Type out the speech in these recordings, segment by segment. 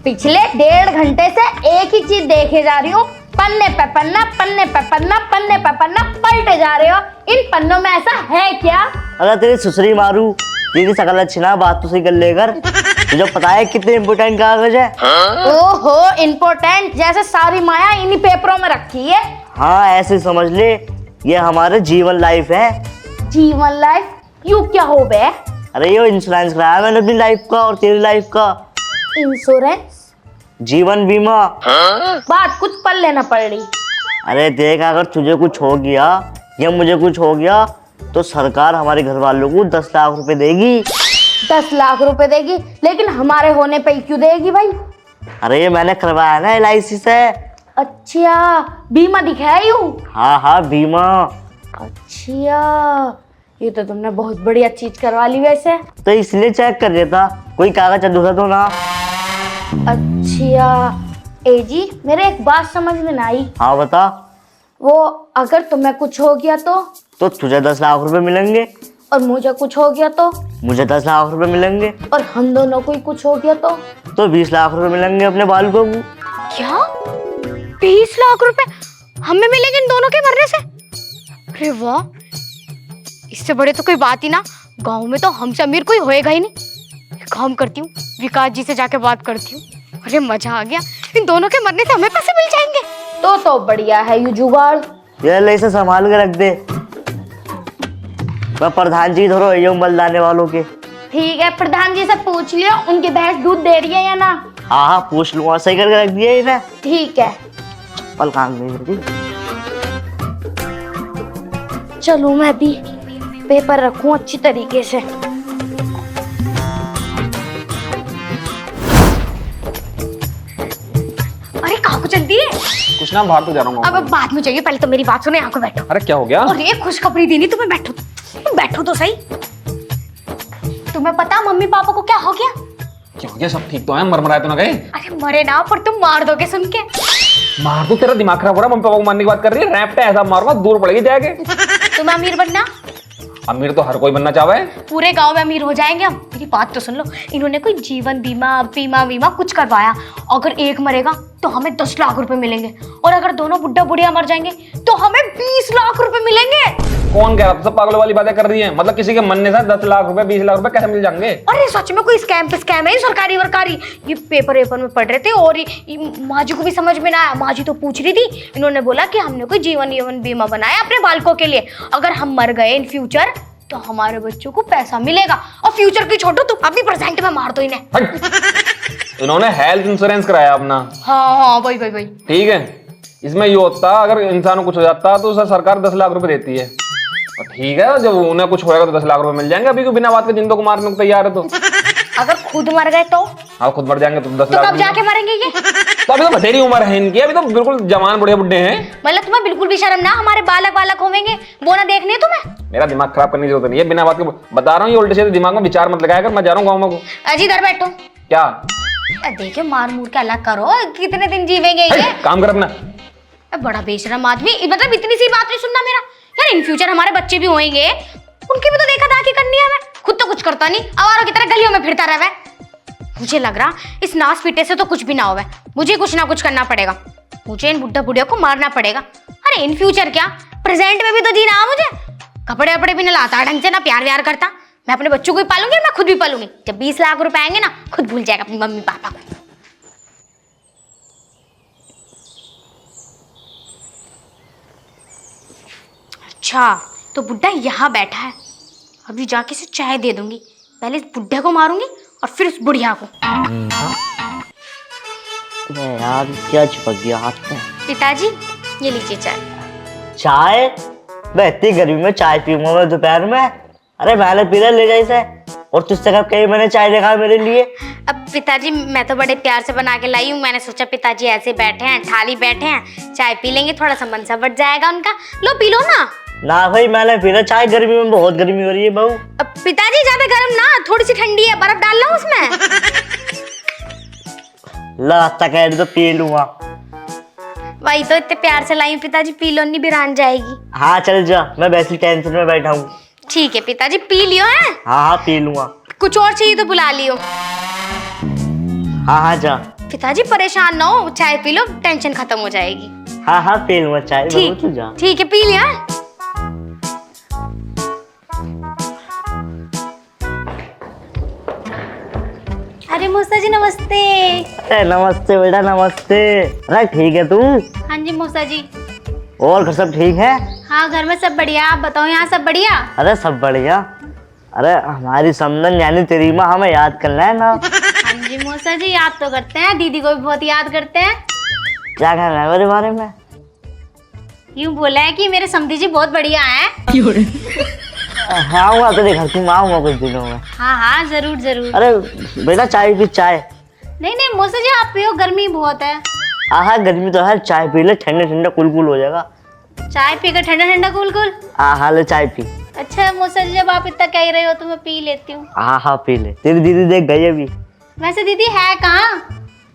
पिछले 1.5 घंटे से एक ही चीज देखे जा रही हूँ। पन्ने पे पन्ना, पन्ने पे पन्ना, पन्ने पे पन्ना पलटे जा रहे हो। इन पन्नों में ऐसा है क्या? अगर तेरी सुसरी मारू, तेरी शकल अच्छी ना, बात तो सही कर लेकर। तुझे पता है कितने इम्पोर्टेंट कागज है? ओहो, इम्पोर्टेंट जैसे सारी माया इन्हीं पेपरों में रखी है। हाँ ऐसे समझ ले, ये हमारे जीवन लाइफ है। जीवन लाइफ? यू क्या हो बे? अरे ये इंश्योरेंस कराया मैंने अपनी लाइफ का और तेरी लाइफ का। इंश्योरेंस? जीवन बीमा। बात कुछ पल लेना पड़ रही। अरे देख, अगर तुझे कुछ हो गया या मुझे कुछ हो गया तो सरकार हमारे घर वालों को 10 लाख रुपए देगी। 10 लाख रुपए देगी? लेकिन हमारे होने पे क्यों देगी भाई? अरे ये मैंने करवाया ना LIC से। अच्छा, बीमा दिखाया यूं? हाँ हाँ बीमा। अच्छा, ये तो तुमने बहुत बढ़िया चीज करवा ली वैसे। तो इसलिए चेक कर रहा था, कोई कागज अधूरा तो ना। अच्छा ए जी, मेरे एक बात समझ में ना आई। हाँ बता। वो अगर तुम्हें कुछ हो गया तो तुझे 10 लाख रुपए मिलेंगे। और मुझे कुछ हो गया तो? मुझे 10 लाख रुपए मिलेंगे। और हम दोनों को ही कुछ हो गया तो 20 लाख रुपए मिलेंगे अपने बालकों को। क्या? 20 लाख रुपए हमें मिलेंगे इन दोनों के मरने से? अरे वाह, इससे बड़े तो कोई बात ही ना। गांव में तो हमसे अमीर कोई होएगा ही नहीं। एक काम करती हूँ, विकास जी से जाके बात करती हूँ। अरे मजा आ गया, इन दोनों के मरने से हमें पैसे मिल जाएंगे। तो बढ़िया है ये जुगाड़। ये ले, इसे संभाल के रख दे। मैं प्रधान जी धरो ये बलदाने वालों के। ठीक है, प्रधान जी से पूछ लियो उनकी भैंस दूध दे रही है या ना। हाँ हाँ पूछ लूंगा, सही करके रख दिया इन्हें। ठीक है, पल काम नहीं करती। चलो मैं भी पेपर रखूं अच्छी तरीके से। अरे कहाँ को चलती है? कुछ ना, बाहर तो जा रहा हूँ। अब बाद में चाहिए, पहले तो मेरी बात सुने। यहाँ को बैठो। अरे क्या हो गया? और ये खुशखबरी देनी तुम्हें। बैठो, तुम बैठो तो सही। तुम्हें पता मम्मी पापा को क्या हो गया? क्या हो गया? सब ठीक तो है? मरमराए तो ना गए? अरे मरे ना, पर तुम मार दोगे सुन के। मार दो? तेरा दिमाग खराब हो रहा है? मम्मी पापा को मारने की बात कर रही है? रैप्ट ऐसा मारूंगा दूर पड़ेगी जाके। तुम्हें अमीर बनना? अमीर तो हर कोई बनना चाहे। पूरे गांव में अमीर हो जाएंगे हम। मेरी बात तो सुन लो, इन्होंने कोई जीवन बीमा बीमा कुछ करवाया। अगर एक मरेगा तो हमें 10 लाख रुपए मिलेंगे, और अगर दोनों बुढ़ा बुढ़िया मर जाएंगे तो हमें 20 लाख रुपए मिलेंगे। कौन कह रहा? सब पागलों वाली बातें कर रही है। मतलब किसी के मरने से 10 लाख रुपए 20 लाख रुपए कैसे मिल जाएंगे? अरे सच में कोई स्कैम पे स्कैम है, सरकारी वरकारी। ये पेपर में पढ़ रहे थे, और माँ जी को भी समझ में ना आया। माँ जी तो पूछ रही थी। इन्होंने बोला कि हमने कोई जीवन बीमा बनाया अपने बालकों के लिए। अगर हम मर गए इन फ्यूचर तो हमारे बच्चों को पैसा मिलेगा। और फ्यूचर की छोड़ो, तुम अभी प्रेजेंट में मार दो इन्हें। इन्होंने हेल्थ इंश्योरेंस कराया अपना। हाँ वही। ठीक है, इसमें ये होता अगर इंसान को कुछ हो जाता तो उसे सरकार 10 लाख रुपए देती है। और ठीक है, जब उन्हें कुछ होगा तो 10 लाख रुपए मिल जाएंगे। अभी को बिना बात के जिंदों को मारने को तैयार है तो। अगर खुद मर गए तो? हाँ, खुद मर जाएंगे तो 10 तो लाख। कब जाके मरेंगे ये? तो अभी तो बथेरी उम्र है इनकी, अभी तो बिल्कुल जवान बुढ़े बुड्ढे हैं। मतलब तुम्हें बिल्कुल भी शर्म ना? हमारे बालक होंगे, वो ना देखने है तुम्हें? मेरा दिमाग खराब करने की जरूरत नहीं है, बिना बात के बता रहा हूँ। ये उल्टे सीधे दिमाग में विचार मत लगाया कर। मैं जा रहा हूँ गाँव में को। अजी इधर बैठो। क्या? देखियो, मार मूर के अलग करो। कितने दिन जीवेंगे ये? काम कर अपना। बड़ा बेशरम आदमी। मतलब इतनी सी बात नहीं सुनना मेरा यार। इन फ्यूचर हमारे बच्चे भी होंगे, उनकी भी तो देखा दाखी करनी है हमें। खुद तो कुछ करता नहीं, आवारों की तरह गलियों में फिरता रहे। मुझे लग रहा इस नास पीटे से तो कुछ भी ना होवे। मुझे कुछ ना कुछ करना पड़ेगा। मुझे इन बुढ़ा बुढ़िया को मारना पड़ेगा। अरे इन फ्यूचर क्या, प्रेजेंट में भी तो जीना है मुझे। कपड़े वपड़े भी ना लाता ढंग से, ना प्यार व्यार करता। मैं अपने बच्चों को ही पालूंगी, मैं खुद भी पालूंगी। जब 20 लाख रुपए आएंगे ना, खुद भूल जाएगा अपनी मम्मी पापा को। अच्छा, तो बुड्ढा यहाँ बैठा है। अभी जाके इसे चाय दे दूंगी। पहले इस बुड्ढे को मारूंगी और फिर उस बुढ़िया को। यार क्या चिपक गया हाथ में। पिताजी ये लीजिए चाय। चाय? मैं इतनी गर्मी में चाय पीऊंगा मैं दोपहर में? अरे मैंने पी ले जाए इसे। और तुझसे कब कहीं मैंने चाय देखा मेरे लिए? अब पिताजी मैं तो बड़े प्यार से बना के लाई हूँ। मैंने सोचा पिताजी ऐसे बैठे हैं, थाली बैठे हैं, चाय पी लेंगे, थोड़ा सा मन सा बढ़ जाएगा उनका। लो पी लो ना। ना भाई मैंने पी चाय, गर्मी में बहुत गर्मी हो रही है बहू। अब पिताजी ज्यादा गर्म ना, थोड़ी सी ठंडी है, बर्फ डाल लो उसमें। ला तक तो पी लूंगा। वही तो इतने प्यार से लाई हूँ पिताजी, पी लो, नहीं बिरान जाएगी। हाँ चल जा, मैं वैसी टेंशन में बैठा हूँ। ठीक है पिताजी, पी लियो है। हाँ हाँ पी लूंगा। कुछ और चाहिए तो बुला लियो। हाँ हाँ जा। पिताजी परेशान ना हो, चाय पी लो, टेंशन खत्म हो जाएगी। हाँ हाँ पी लूंगा चाय, बहू तू जा। ठीक है, पी लिया। अरे मौसा जी नमस्ते। अरे नमस्ते बेटा नमस्ते। अरे ठीक है तू? हाँ जी मौसा जी। और घर सब ठीक है? हाँ घर में सब बढ़िया, आप बताओ यहाँ सब बढ़िया? अरे सब बढ़िया। अरे हमारी समदन यानी तेरी माँ हमें याद करना है ना। हाँ जी मौसा जी याद तो करते हैं, दीदी को भी बहुत याद करते हैं। क्या कहना है मेरे बारे में? यूँ बोला है कि मेरे समधी जी बहुत बढ़िया हैं। हाँ आऊंगा तेरे घर, तुम आऊंगा कुछ दिनों में। हाँ हाँ जरूर जरूर। अरे बेटा चाय पी चाय। नहीं नहीं मौसा जी आप पियो, गर्मी बहुत है। हाँ हाँ गर्मी तो है, चाय पी ले, ठंडा ठंडा कुल हो जाएगा। चाय पीकर ठंडा ठंडा कूल। हाँ हाँ ले चाय पी। अच्छा मौसा जी जब आप इतना कह रहे हो तो मैं पी लेती हूँ। हाँ हाँ पी ले। तेरी दीदी देख गई अभी। वैसे दीदी है कहाँ?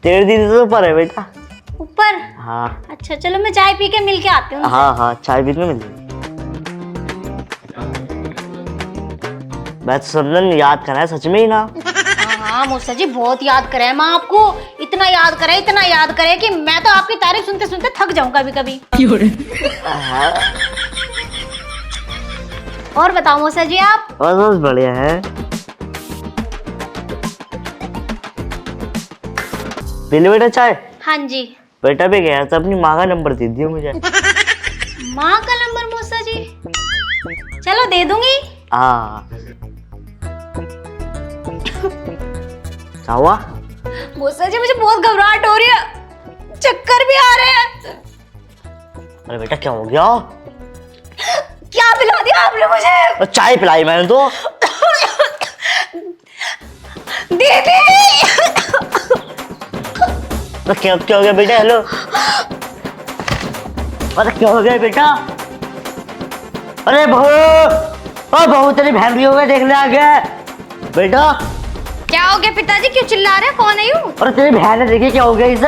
तेरी दीदी तो ऊपर है बेटा। ऊपर? हाँ अच्छा चलो मैं चाय पी के मिल के आती हूँ। हाँ हाँ चाय पीने मिल जाएगी। मैं तो समझन याद करना है सच में ही ना। हाँ मौसा जी बहुत याद करे माँ आपको, इतना याद करे कि मैं तो आपकी तारीफ सुनते सुनते थक जाऊं कभी कभी। और बताओ मौसा जी आप? बस बढ़िया है। पी ले बेटा चाय। हाँ जी। बेटा भी गया था, अपनी माँ का नंबर दे दियो मुझे। माँ का नंबर मौसा जी? चलो दे दूंगी। हाँ क्या हुआ? मौसा जी मुझे बहुत घबराहट हो रही है, चक्कर भी आ रहे हैं। अरे बेटा क्या हो गया? क्या पिला दिया आपने मुझे? और चाय पिलाई मैंने तो। दीदी तो क्या हो गया बेटा? हेलो अरे क्या हो गया बेटा? अरे बहू तेरी बहन भी हो गया, देख ले आगे बेटा। क्या हो गया पिताजी, क्यों चिल्ला रहे हैं? कौन है यूं? अरे तेरी बहन है, देखिए क्या हो गया इसे।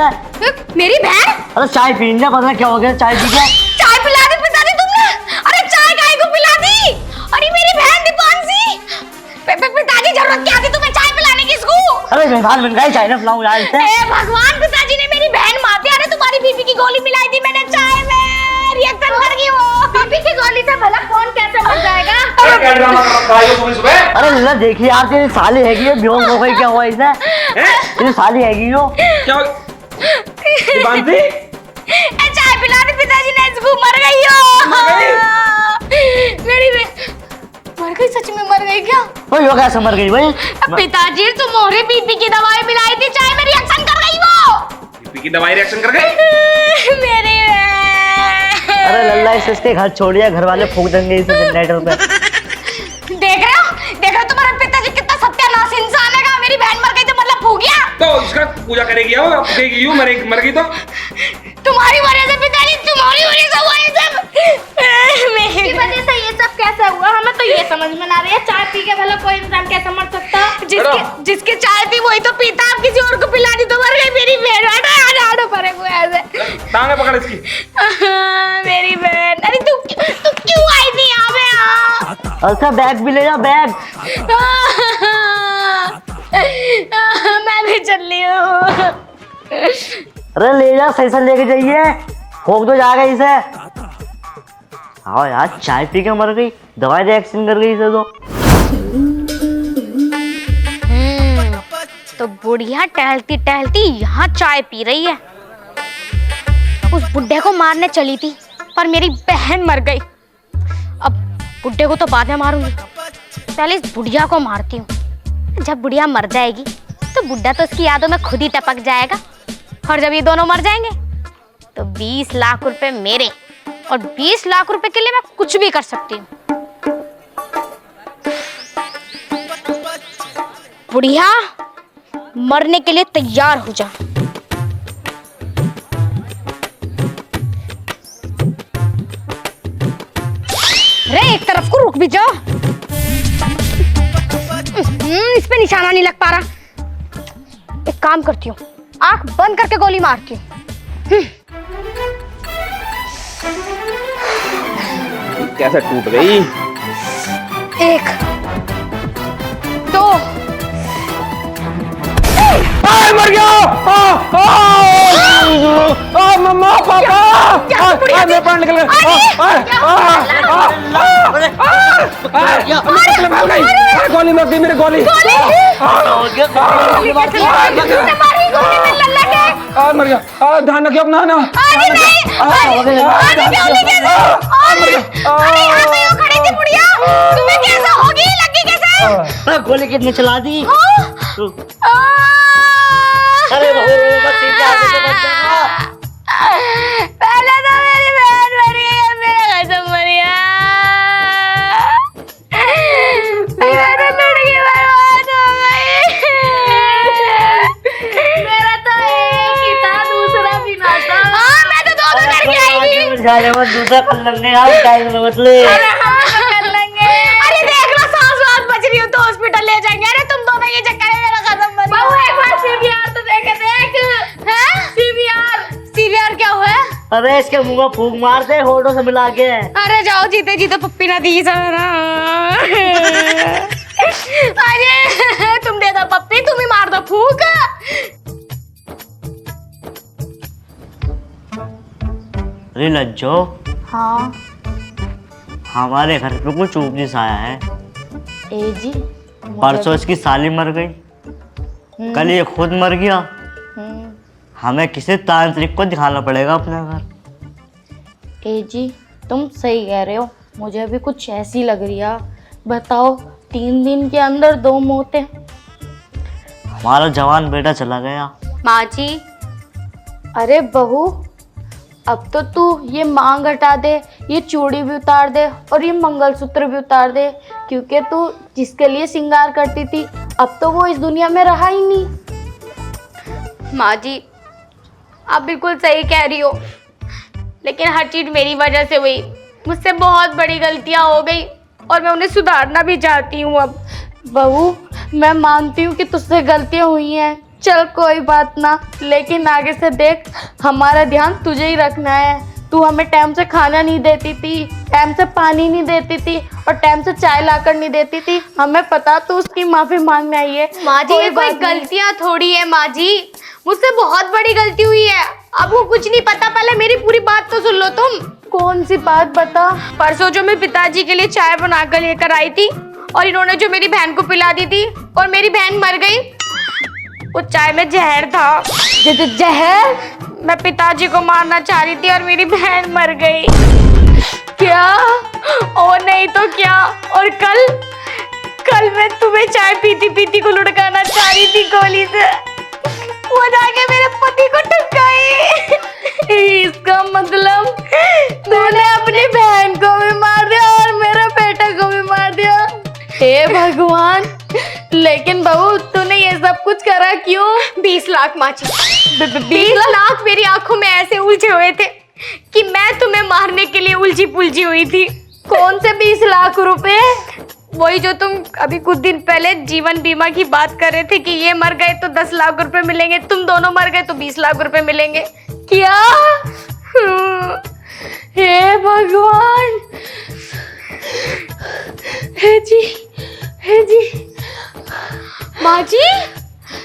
मेरी बहन? अरे चाय पीने पता क्या हो गया, चाय पी के। चाय पिला दी पिताजी तुमने? अरे चाय काहे को पिला दी? अरे मेरी बहन दीपांशी। पिताजी जरूरत क्या थी तुम्हें चाय पिलाने की इसको? अरे मेहमान बन गए, चाय ना पिलाऊं यार इसे। ए भगवान, पिताजी ने मेरी बहन मारती। अरे तुम्हारी बीपी की गोली मिलाई थी मैंने चाय में, रिएक्शन कर गई वो। बीपी की गोली से भला कौन कैसे मर जाएगा? अरे लल्ला देखिए यार, तेरी साली हैगी है, बेहोश हो गई, क्या हुआ इसे? तेरी साली हैगी हो क्या? दीपांशी चाय पिला दी पिताजी ने इसको, मर गई हो। मेरी मर गई, सच में मर गई क्या? भाई वो कैसे मर गई भाई? पिताजी तुम्हारे बीपी की दवाई मिलाई थी, चाय में रिएक्शन कर गई वो। बीपी की दवाई रिएक्शन कर गई? मेरी अरे लल्ला इसके घर छोड़ दिया, घर वाले फूक देंगे इसे जनरेटर पे। देख रहे हो तुम्हारे पिताजी कितना सत्यानाश इंसान है। मेरी बहन मर गई तो मतलब फूक गया? तो इसका पूजा करेगी वो, फूकेगी यूं, मर गई तो? तुम्हारी वजह से पिताजी, तुम्हारी वजह से हुआ ये सब। मेरी वजह से ये सब कैसे हुआ, हमें तो ये समझ में ना आ रही है। चाय पी के भला कोई इंसान कैसे मर सकता? जिसके चाय थी वही तो पीता, आप किसी और को पिला दी तो मर गई मेरी बहन। आड़ो परे को ऐसे टांगे पकड़ इसकी। मेरी बहन। अरे तू क्यों आई थी यहाँ पे? अच्छा बैग भी ले जा, बैग। मैं भी चल रही हूँ। अरे ले जा, सही से लेके जाइए, फूक तो जाएगा इसे। हाँ यार चाय पी के मर गई, दवाई रिएक्शन कर गई इसे तो बुढ़िया टहलती टहलती यहाँ चाय पी रही है। उस बुड्ढे को मारने चली थी पर मेरी बहन मर गई। अब बुड्ढे को तो बाद में मारूंगी, पहले इस बुढ़िया को मारती हूँ। जब बुढ़िया मर जाएगी तो बुड्ढा तो उसकी यादों में खुद ही टपक जाएगा, और जब ये दोनों मर जाएंगे तो 20 लाख रुपए मेरे, और 20 लाख रुपए के लिए मैं कुछ भी कर सकती हूँ। बुढ़िया मरने के लिए तैयार हो जा। रे एक तरफ को रुक भी जाओ। इस पे निशाना नहीं लग पा रहा। एक काम करती हूँ, आंख बंद करके गोली मारती हूँ। कैसे टूट गई? 1 2 मार मर गया। मम्मा पापा मेरे प्राण निकल गए। गोली लग गई मेरी गोली। मर गया। ध्यान रखिए अपना ना। गोली कितने चला दी? अरे पहले तो मेरी बहन मर गई, अब मेरा कसम मर गया। मेरा तो लड़की बर्बाद हो गई। मेरा तो एक ही था, दूसरा भी ना था। हाँ, मैं तो दोनों लड़की आई थी। दूसरा कर लेंगे आप, मतलब कर लेंगे। अरे देख लो, सांस वास बच रही हो तो हॉस्पिटल ले जाएंगे। अरे तुम दोनों ये चक्कर में मेरा कसम मर गया। एक बार सीबीआर तो देख हैं? सीबीआर क्या हुआ? अरे इसके मुंह में फूंक मार दे होठों से मिला के। अरे जाओ, जीते जीते पप्पी ना दी सारा। अरे तुम दे दो पप्पी, तुम ही मार दो फूंक। अरे लज्जो, हाँ हमारे घर पे कुछ ऊपनिस आया है। ए जी, परसों इसकी साली मर गई, कल ये खुद मर गया। हमें किसी तांत्रिक को दिखाना पड़ेगा अपना घर। ए जी, तुम सही कह रहे हो, मुझे अभी कुछ ऐसी लग रही है। बताओ, 3 दिन के अंदर 2 मौतें। हमारा जवान बेटा चला गया। माँ जी, अरे बहू, अब तो तू ये मांग हटा दे, ये चूड़ी भी उतार दे और ये मंगलसूत्र भी उतार दे, क्योंकि तू जिसके लिए श्रृंगार करती थी अब तो वो इस दुनिया में रहा ही नहीं। माँ जी, आप बिल्कुल सही कह रही हो, लेकिन हर चीज़ मेरी वजह से हुई। मुझसे बहुत बड़ी गलतियाँ हो गई और मैं उन्हें सुधारना भी चाहती हूँ। अब बहू, मैं मानती हूँ कि तुझसे गलतियाँ हुई हैं, चल कोई बात ना, लेकिन आगे से देख, हमारा ध्यान तुझे ही रखना है। तू हमें टाइम से खाना नहीं देती थी, टाइम से पानी नहीं देती थी और टाइम से चाय लाकर नहीं देती थी। हमें पता, तू उसकी माफी मांगने आई है। माँ जी, ये कोई गलतियाँ थोड़ी है। माँ जी, मुझसे बहुत बड़ी गलती हुई है। अब वो कुछ नहीं पता, पहले मेरी पूरी बात तो सुन लो तुम। कौन सी बात बता? परसों जो मैं पिताजी के लिए चाय बनाकर लेकर आई थी और इन्होंने जो मेरी बहन को पिला दी थी और मेरी बहन मर गई। उस चाय में जहर था। जहर? मैं पिताजी को मारना चाह रही थी और मेरी बहन मर गई। क्या? और नहीं तो क्या। और कल मैं तुम्हें चाय पीती पीती को लुढ़काना चाह रही थी गोली से, वो जाके मेरे पति को ठुक गई। इसका मतलब तूने अपनी बहन को भी मार दिया और मेरे बेटे को भी मार दिया। हे भगवान, लेकिन बहू तूने ये सब कुछ करा क्यों? 20 लाख माँ जी, 20 लाख मेरी आंखों में ऐसे उलझे हुए थे कि मैं तुम्हें मारने के लिए उलझी पुलझी हुई थी। कौन से 20 लाख रुपए? वही जो तुम अभी कुछ दिन पहले जीवन बीमा की बात कर रहे थे कि ये मर गए तो 10 लाख रुपए मिलेंगे, तुम दोनों मर गए तो 20 लाख रुपए मिलेंगे। क्या? हे भगवान, हे जी, हे जी। माँ जी,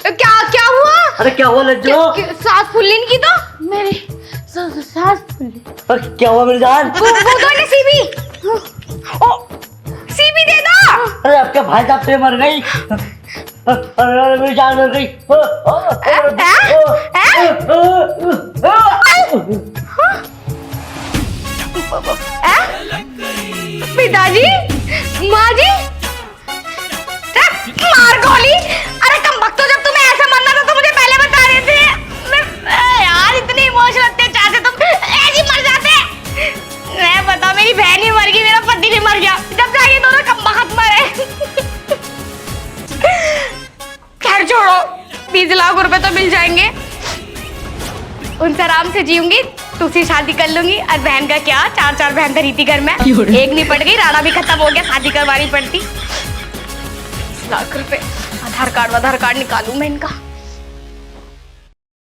क्या हुआ? अरे क्या हुआ लज्जो? सांस फूलने की तो मेरी सांस फूली। क्या हुआ मेरी जान? वो दो ने सीबी। ओ, सीबी दे दो। अरे आपके भाई साहब से मर गई। अरे मेरी जान मर गई। पिताजी, माँ जी, मार गोली। अरे कम वक्त, जब तुम्हें ऐसा मरना था तो मुझे पहले बता रहे थे। यार इतने इमोशनल अत्याचार से तुम ऐसे मर जाते। मैं बता, मेरी बहन भी मर गई, मेरा पति भी मर गया, जब जाके दोनों कम वक्त मरे। खैर छोड़ो, 20 लाख रुपए तो मिल जाएंगे, उनसे आराम से जीऊंगी, दूसरी शादी कर लूंगी। और बहन का क्या, 4 बहन धरी थी घर में, एक नहीं पड़ गई, राणा भी खत्म हो गया, शादी करवानी पड़ती। 20 लाख रुपए, आधार कार्ड निकालूं मैं इनका।